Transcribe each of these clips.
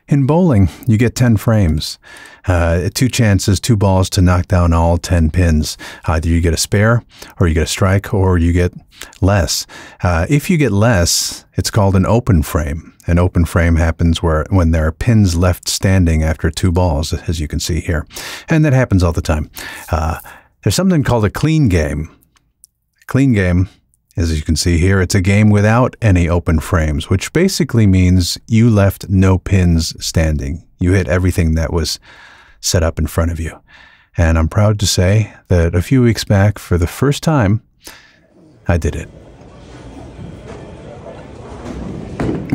In bowling, you get 10 frames, 2 chances, 2 balls to knock down all 10 pins. Either you get a spare, or you get a strike, or you get less. If you get less, it's called an open frame. An open frame happens when there are pins left standing after 2 balls, as you can see here. And that happens all the time. There's something called a clean game. A clean game, as you can see here, it's a game without any open frames, which basically means you left no pins standing. You hit everything that was set up in front of you. And I'm proud to say that a few weeks back, for the first time, I did it.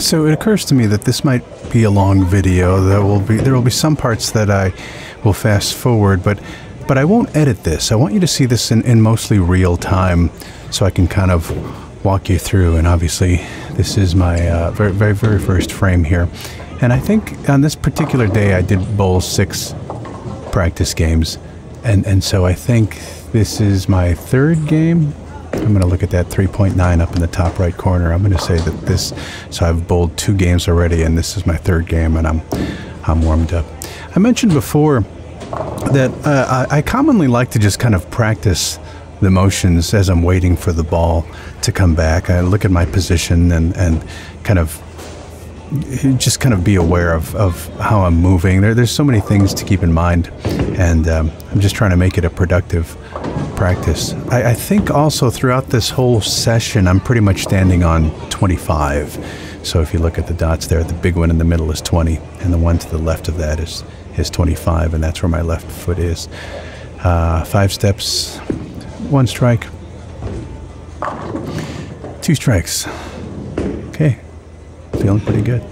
So it occurs to me that this might be a long video. There will be some parts that I will fast forward, but I won't edit this. I want you to see this in mostly real time, so I can kind of walk you through. And obviously, this is my very first frame here. And I think on this particular day, I did bowl 6 practice games. And so I think this is my 3rd game. I'm going to look at that 3.9 up in the top right corner. I'm going to say that this, so I've bowled 2 games already, and this is my 3rd game, and I'm warmed up. I mentioned before that I commonly like to just kind of practice the motions as I'm waiting for the ball to come back. I look at my position and kind of just kind of be aware of how I'm moving. There's so many things to keep in mind, and I'm just trying to make it a productive practice. I think also throughout this whole session, I'm pretty much standing on 25. So if you look at the dots there, the big one in the middle is 20, and the one to the left of that is 25, and that's where my left foot is. 5 steps, 1 strike, 2 strikes. Okay, feeling pretty good.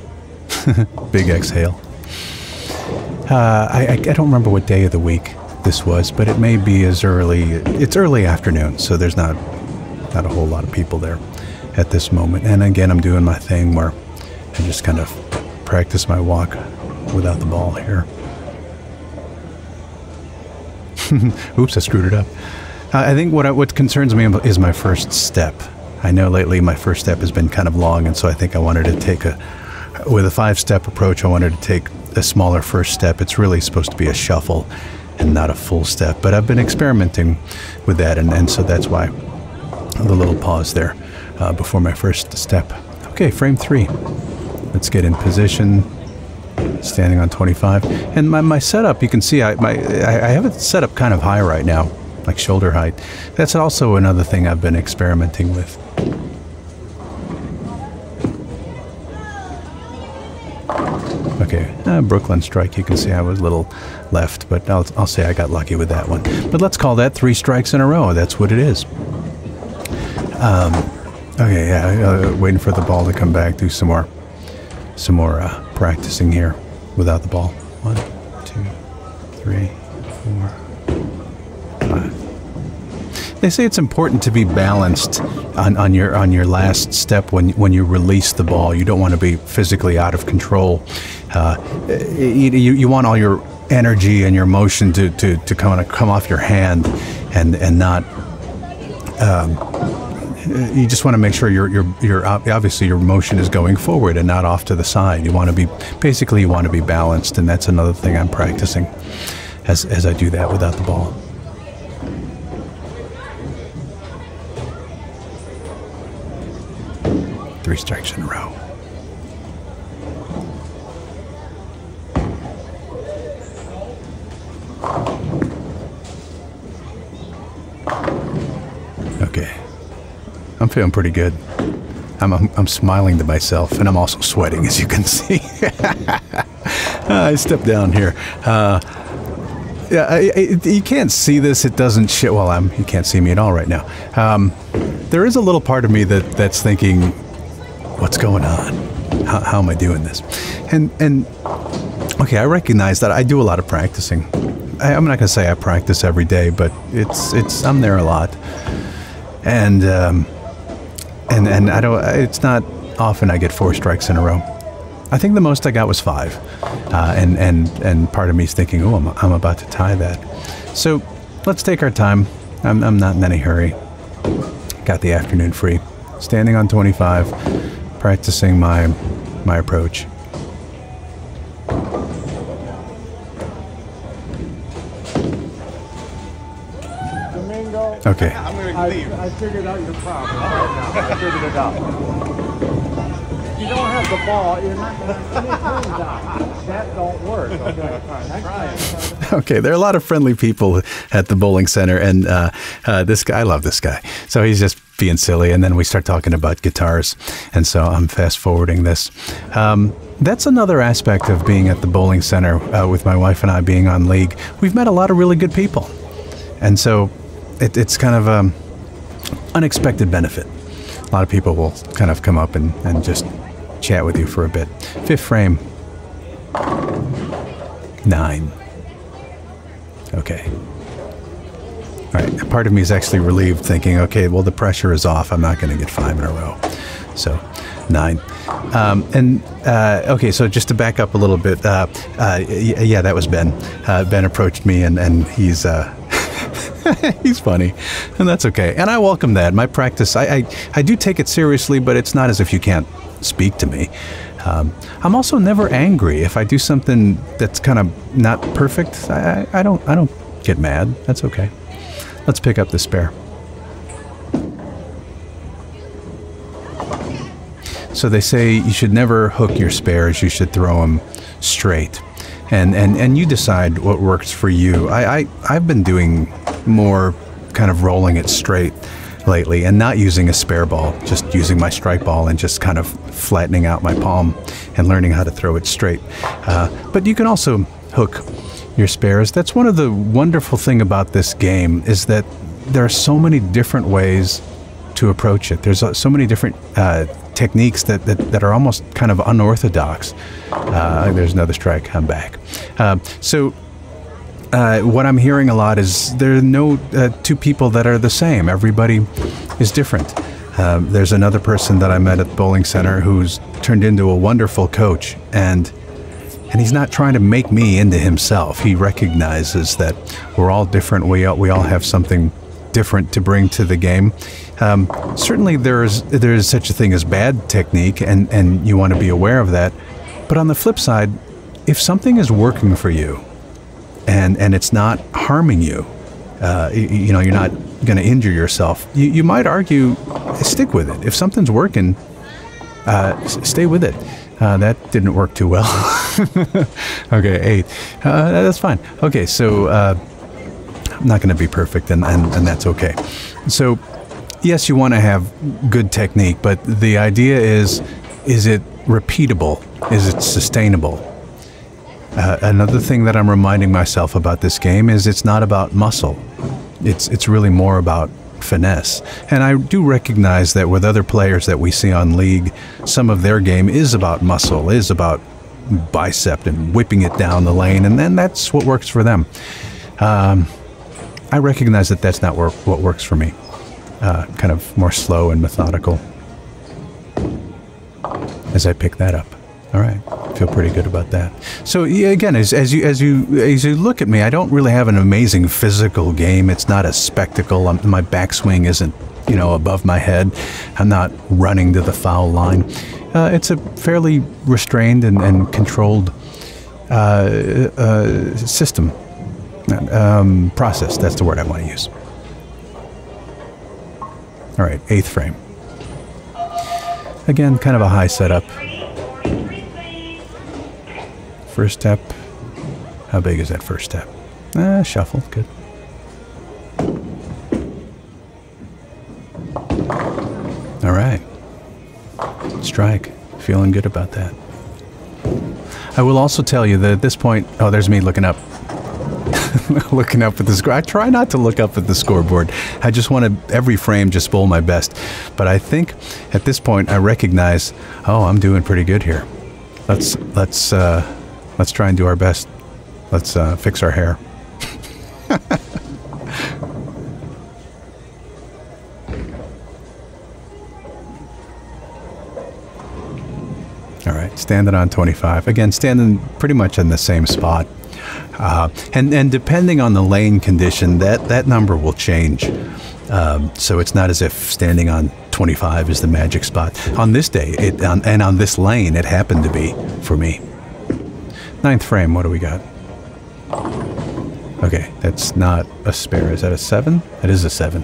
Big exhale. I don't remember what day of the week this was, but it may be it's early afternoon, so there's not a whole lot of people there at this moment. And again, I'm doing my thing where I just kind of practice my walk without the ball here. Oops, I screwed it up. I think what concerns me is my first step. I know lately my first step has been kind of long, and so I think I wanted to take with a 5-step approach, I wanted to take a smaller first step. It's really supposed to be a shuffle and not a full step, but I've been experimenting with that, and so that's why the little pause there before my first step. Okay, frame 3. Let's get in position, standing on 25. And my setup, you can see I have it set up kind of high right now, like shoulder height. That's also another thing I've been experimenting with. Okay, Brooklyn strike. You can see I was a little left, but I'll say I got lucky with that one. But let's call that 3 strikes in a row. That's what it is. Okay, yeah, waiting for the ball to come back. Do some more practicing here without the ball. 1, 2, 3, 4, 5. They say it's important to be balanced on your last step when you release the ball. You don't want to be physically out of control. You want all your energy and your motion to kind of come off your hand and not. You just want to make sure you're obviously your motion is going forward and not off to the side. You want to be balanced, and that's another thing I'm practicing as I do that without the ball. Three strikes in a row. Okay, I'm feeling pretty good. I'm smiling to myself, and I'm also sweating, as you can see. I stepped down here. Yeah, you can't see this. It doesn't show. Well, you can't see me at all right now. There is a little part of me that's thinking, what's going on? How am I doing this? And okay, I recognize that I do a lot of practicing. I'm not gonna say I practice every day, but I'm there a lot. And I don't. It's not often I get 4 strikes in a row. I think the most I got was 5, and part of me is thinking, oh, I'm about to tie that. So let's take our time. I'm not in any hurry. Got the afternoon free. Standing on 25, practicing my approach. Well, Okay. I'm going to leave. I figured out your problem right now. I figured it out. You don't have the ball, you're not going to anything down. That don't work. Okay. All right, next time. Okay, there are a lot of friendly people at the bowling center, and this guy, I love this guy. So he's just being silly, and then we start talking about guitars, and so I'm fast forwarding this. That's another aspect of being at the bowling center with my wife and I being on League. We've met a lot of really good people, and so it's kind of an unexpected benefit. A lot of people will kind of come up and just chat with you for a bit. Fifth frame. 9. Okay. All right. Part of me is actually relieved, thinking, okay, well, the pressure is off. I'm not going to get 5 in a row. So, 9. Okay, so just to back up a little bit, yeah, that was Ben. Ben approached me, and he's he's funny, and that's okay. And I welcome that. My practice, I do take it seriously, but it's not as if you can't speak to me. I'm also never angry if I do something that's kind of not perfect. I don't get mad. That's okay. Let's pick up the spare. So they say you should never hook your spares. You should throw them straight, and you decide what works for you. I've been doing more kind of rolling it straight lately and not using a spare ball, just using my strike ball and just kind of flattening out my palm and learning how to throw it straight. But you can also hook your spares. That's one of the wonderful thing about this game, is that there are so many different ways to approach it. There's so many different techniques that are almost kind of unorthodox. There's another strike. I'm back. What I'm hearing a lot is there are no two people that are the same. Everybody is different. There's another person that I met at the bowling center who's turned into a wonderful coach, and he's not trying to make me into himself. He recognizes that we're all different. We all have something different to bring to the game. Certainly there is such a thing as bad technique, and you want to be aware of that. But on the flip side, if something is working for you, and it's not harming you, you know, you're not going to injure yourself, you might argue, stick with it. If something's working, stay with it. That didn't work too well. Okay, 8. That's fine. Okay, so I'm not going to be perfect, and that's okay. So yes, you want to have good technique, but the idea is it repeatable? Is it sustainable? Another thing that I'm reminding myself about this game is it's not about muscle. It's really more about finesse. And I do recognize that with other players that we see on League, some of their game is about muscle, is about bicep and whipping it down the lane, and then that's what works for them. I recognize that that's not what works for me. Kind of more slow and methodical as I pick that up. All right, feel pretty good about that. So yeah, again, as you look at me, I don't really have an amazing physical game. It's not a spectacle. My backswing isn't, you know, above my head. I'm not running to the foul line. It's a fairly restrained and controlled system. Process, that's the word I want to use. All right, 8th frame. Again, kind of a high setup. First step. How big is that first step? Shuffle, good. All right. Strike. Feeling good about that. I will also tell you that at this point, oh, there's me looking up. Looking up at the score. I try not to look up at the scoreboard. I just want to, every frame, just bowl my best. But I think at this point I recognize, oh, I'm doing pretty good here. Let's try and do our best. Let's fix our hair. All right, standing on 25. Again, standing pretty much in the same spot. And depending on the lane condition, that number will change. So it's not as if standing on 25 is the magic spot. On this day, and on this lane, it happened to be for me. 9th frame, what do we got? Okay, that's not a spare. Is that a 7? That is a 7.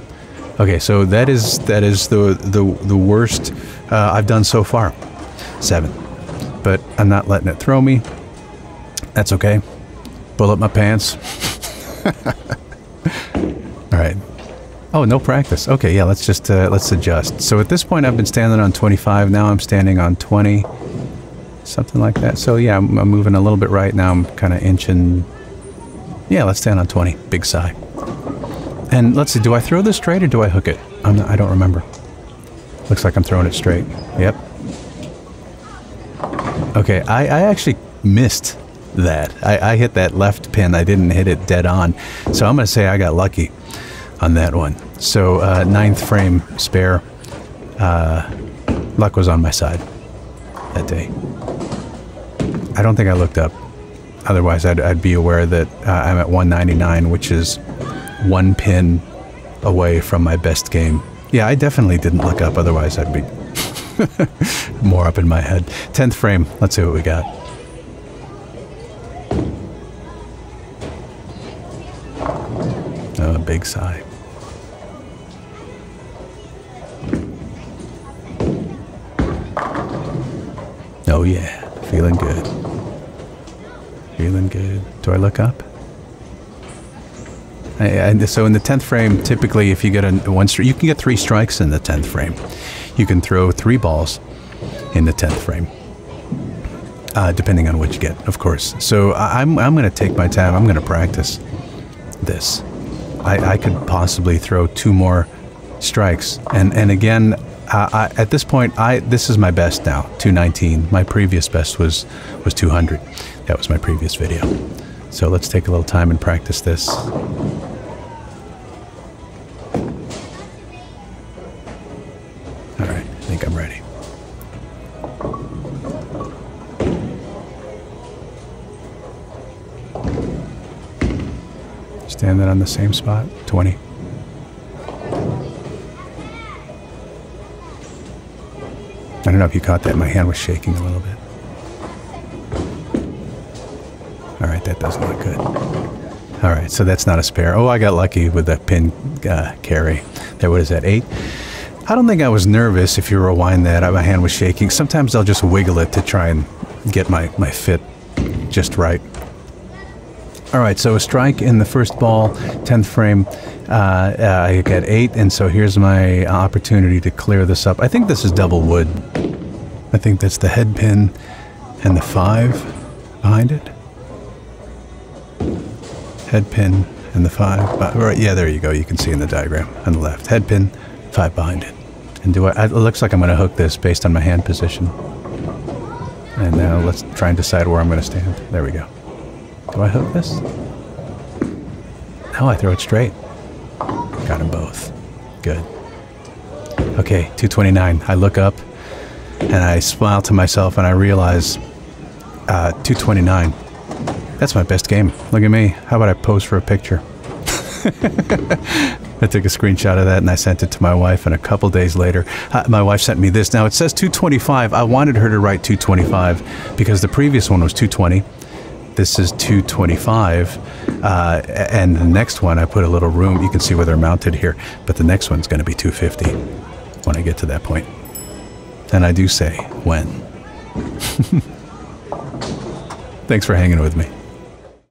Okay, so that is the worst I've done so far. 7. But I'm not letting it throw me. That's okay. Pull up my pants. All right. Oh, no practice. Okay, yeah, let's just let's adjust. So at this point I've been standing on 25. Now I'm standing on 20. Something like that. So yeah, I'm moving a little bit right now. I'm kind of inching. Yeah, let's stand on 20. Big sigh. And let's see, do I throw this straight or do I hook it? I don't remember. Looks like I'm throwing it straight. Yep. Okay, I actually missed that. I hit that left pin. I didn't hit it dead on. So I'm going to say I got lucky on that one. So 9th frame spare. Luck was on my side that day. I don't think I looked up. Otherwise, I'd be aware that I'm at 199, which is 1 pin away from my best game. Yeah, I definitely didn't look up. Otherwise, I'd be more up in my head. 10th frame. Let's see what we got. Oh, big sigh. Oh, yeah. Feeling good. Feeling good. Do I look up? So in the 10th frame, typically if you get one strike, you can get 3 strikes in the 10th frame. You can throw 3 balls in the 10th frame. Depending on what you get, of course. So I'm going to take my time. I'm going to practice this. I could possibly throw 2 more strikes. And again, at this point, this is my best now, 219. My previous best was 200. That was my previous video. So let's take a little time and practice this. All right, I think I'm ready. Standing on the same spot, 20. I don't know if you caught that. My hand was shaking a little bit. All right, that doesn't look good. All right, so that's not a spare. Oh, I got lucky with that pin carry. There, what is that, 8? I don't think I was nervous. If you rewind that, my hand was shaking. Sometimes I'll just wiggle it to try and get my fit just right. All right, so a strike in the first ball, 10th frame. I got 8, and so here's my opportunity to clear this up. I think this is double wood. I think that's the head pin and the 5 behind it. Head pin and the 5. Right, yeah, there you go. You can see in the diagram on the left. Head pin, 5 behind it. And it looks like I'm going to hook this based on my hand position. And now let's try and decide where I'm going to stand. There we go. Do I hook this? No, I throw it straight. Got them both. Good. Okay, 229. I look up and I smile to myself and I realize 229. That's my best game. Look at me. How about I pose for a picture? I took a screenshot of that and I sent it to my wife, and a couple days later, my wife sent me this. Now it says 225. I wanted her to write 225 because the previous one was 220. This is 225. And the next one, I put a little room. You can see where they're mounted here. But the next one's going to be 250 when I get to that point. And I do say when. Thanks for hanging with me.